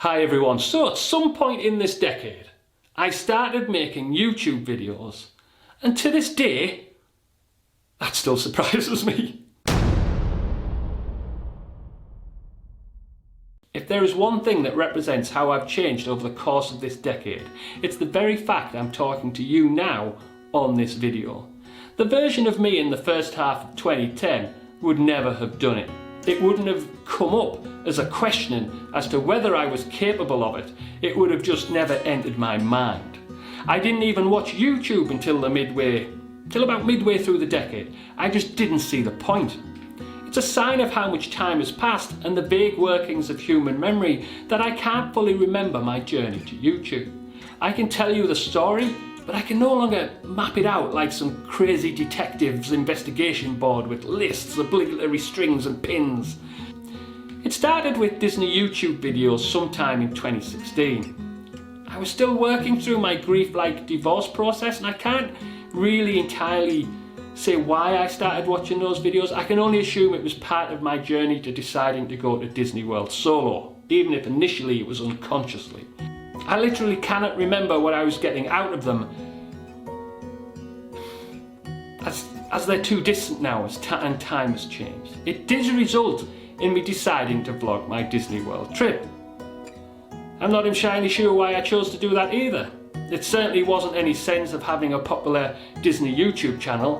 Hi everyone, so at some point in this decade, I started making YouTube videos, and to this day, that still surprises me. If there is one thing that represents how I've changed over the course of this decade, it's the very fact I'm talking to you now on this video. The version of me in the first half of 2010 would never have done it. It wouldn't have come up as a question as to whether I was capable of it. It would have just never entered my mind. I didn't even watch YouTube until about midway through the decade. I just didn't see the point. It's a sign of how much time has passed and the vague workings of human memory that I can't fully remember my journey to YouTube. I can tell you the story, but I can no longer map it out like some crazy detective's investigation board with lists, obligatory strings and pins. It started with Disney YouTube videos sometime in 2016. I was still working through my grief-like divorce process, and I can't really entirely say why I started watching those videos. I can only assume it was part of my journey to deciding to go to Disney World solo, even if initially it was unconsciously. I literally cannot remember what I was getting out of them, as they're too distant now and time has changed. It did result in me deciding to vlog my Disney World trip. I'm not entirely sure why I chose to do that either. It certainly wasn't any sense of having a popular Disney YouTube channel.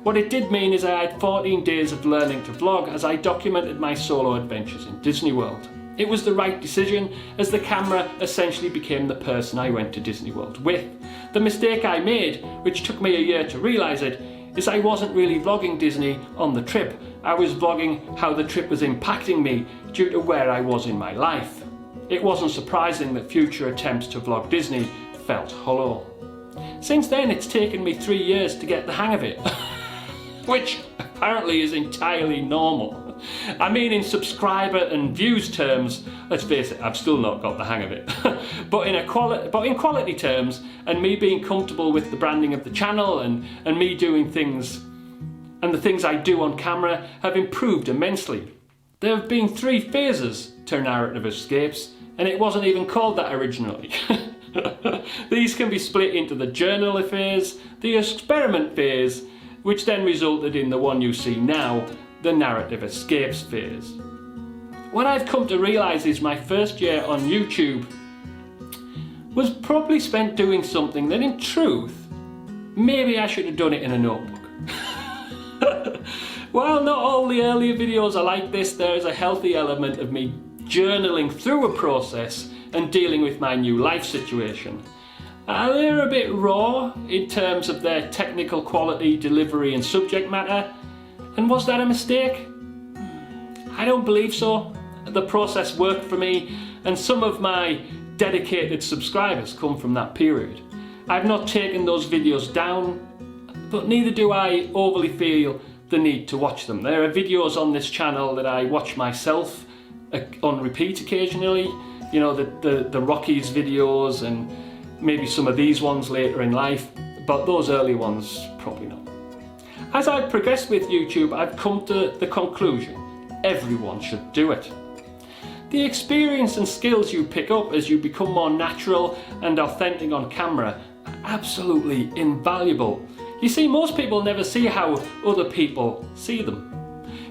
What it did mean is I had 14 days of learning to vlog as I documented my solo adventures in Disney World. It was the right decision, as the camera essentially became the person I went to Disney World with. The mistake I made, which took me a year to realise it, is I wasn't really vlogging Disney on the trip. I was vlogging how the trip was impacting me due to where I was in my life. It wasn't surprising that future attempts to vlog Disney felt hollow. Since then, it's taken me 3 years to get the hang of it, which apparently is entirely normal. I mean, in subscriber and views terms, let's face it, I've still not got the hang of it. but in quality terms, and me being comfortable with the branding of the channel and me doing things, and the things I do on camera have improved immensely. There have been 3 phases to Narrative Escapes, and it wasn't even called that originally. These can be split into the journal phase, the experiment phase, which then resulted in the one you see now, the Narrative Escapes phase. What I've come to realise is my first year on YouTube was probably spent doing something that in truth, maybe I should have done it in a notebook. While not all the earlier videos are like this, there is a healthy element of me journaling through a process and dealing with my new life situation. They're a bit raw in terms of their technical quality, delivery and subject matter. And was that a mistake? I don't believe so. The process worked for me, and some of my dedicated subscribers come from that period. I've not taken those videos down, but neither do I overly feel the need to watch them. There are videos on this channel that I watch myself on repeat occasionally. You know, the Rockies videos and maybe some of these ones later in life, but those early ones, probably not. As I've progressed with YouTube, I've come to the conclusion everyone should do it. The experience and skills you pick up as you become more natural and authentic on camera are absolutely invaluable. You see, most people never see how other people see them.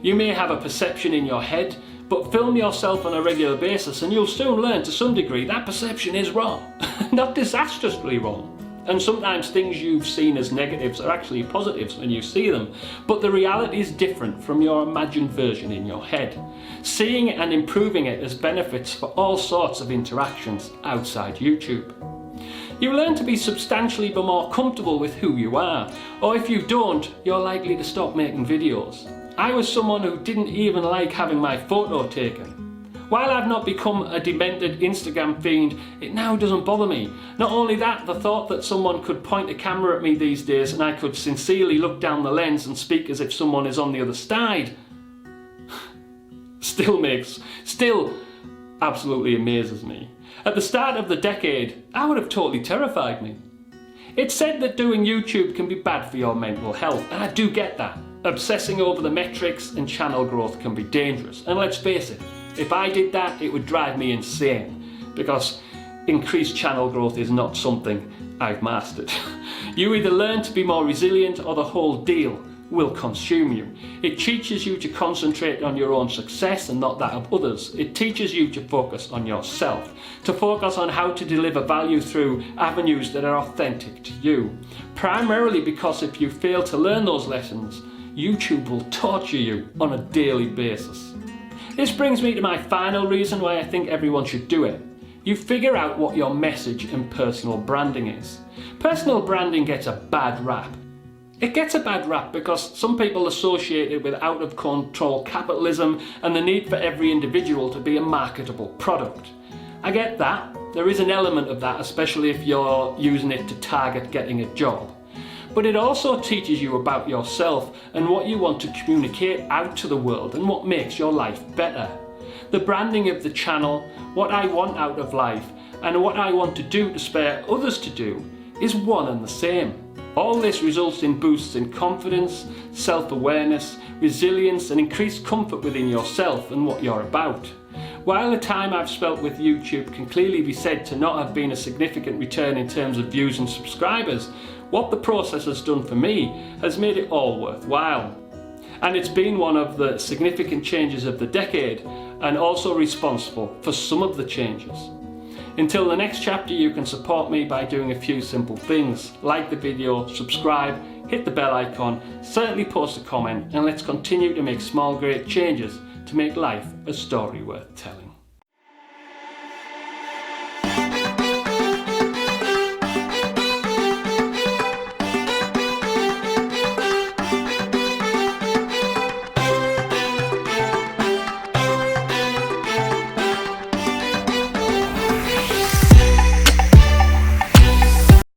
You may have a perception in your head, but film yourself on a regular basis and you'll soon learn to some degree that perception is wrong. Not disastrously wrong. And sometimes things you've seen as negatives are actually positives when you see them. But the reality is different from your imagined version in your head. Seeing it and improving it as benefits for all sorts of interactions outside YouTube. You learn to be substantially more comfortable with who you are. Or if you don't, you're likely to stop making videos. I was someone who didn't even like having my photo taken. While I've not become a demented Instagram fiend, it now doesn't bother me. Not only that, the thought that someone could point a camera at me these days and I could sincerely look down the lens and speak as if someone is on the other side still absolutely amazes me. At the start of the decade, that would have totally terrified me. It's said that doing YouTube can be bad for your mental health, and I do get that. Obsessing over the metrics and channel growth can be dangerous, and let's face it, if I did that, it would drive me insane. because increased channel growth is not something I've mastered. You either learn to be more resilient or the whole deal will consume you. It teaches you to concentrate on your own success and not that of others. It teaches you to focus on yourself, to focus on how to deliver value through avenues that are authentic to you. Primarily because if you fail to learn those lessons, YouTube will torture you on a daily basis. This brings me to my final reason why I think everyone should do it. You figure out what your message in personal branding is. Personal branding gets a bad rap. It gets a bad rap because some people associate it with out of control capitalism and the need for every individual to be a marketable product. I get that. There is an element of that, especially if you're using it to target getting a job. But it also teaches you about yourself and what you want to communicate out to the world and what makes your life better. The branding of the channel, what I want out of life, and what I want to do to spare others to do is one and the same. All this results in boosts in confidence, self-awareness, resilience and increased comfort within yourself and what you're about. While the time I've spent with YouTube can clearly be said to not have been a significant return in terms of views and subscribers, what the process has done for me has made it all worthwhile. And it's been one of the significant changes of the decade and also responsible for some of the changes. Until the next chapter, you can support me by doing a few simple things. Like the video, subscribe, hit the bell icon, certainly post a comment, and let's continue to make small great changes to make life a story worth telling.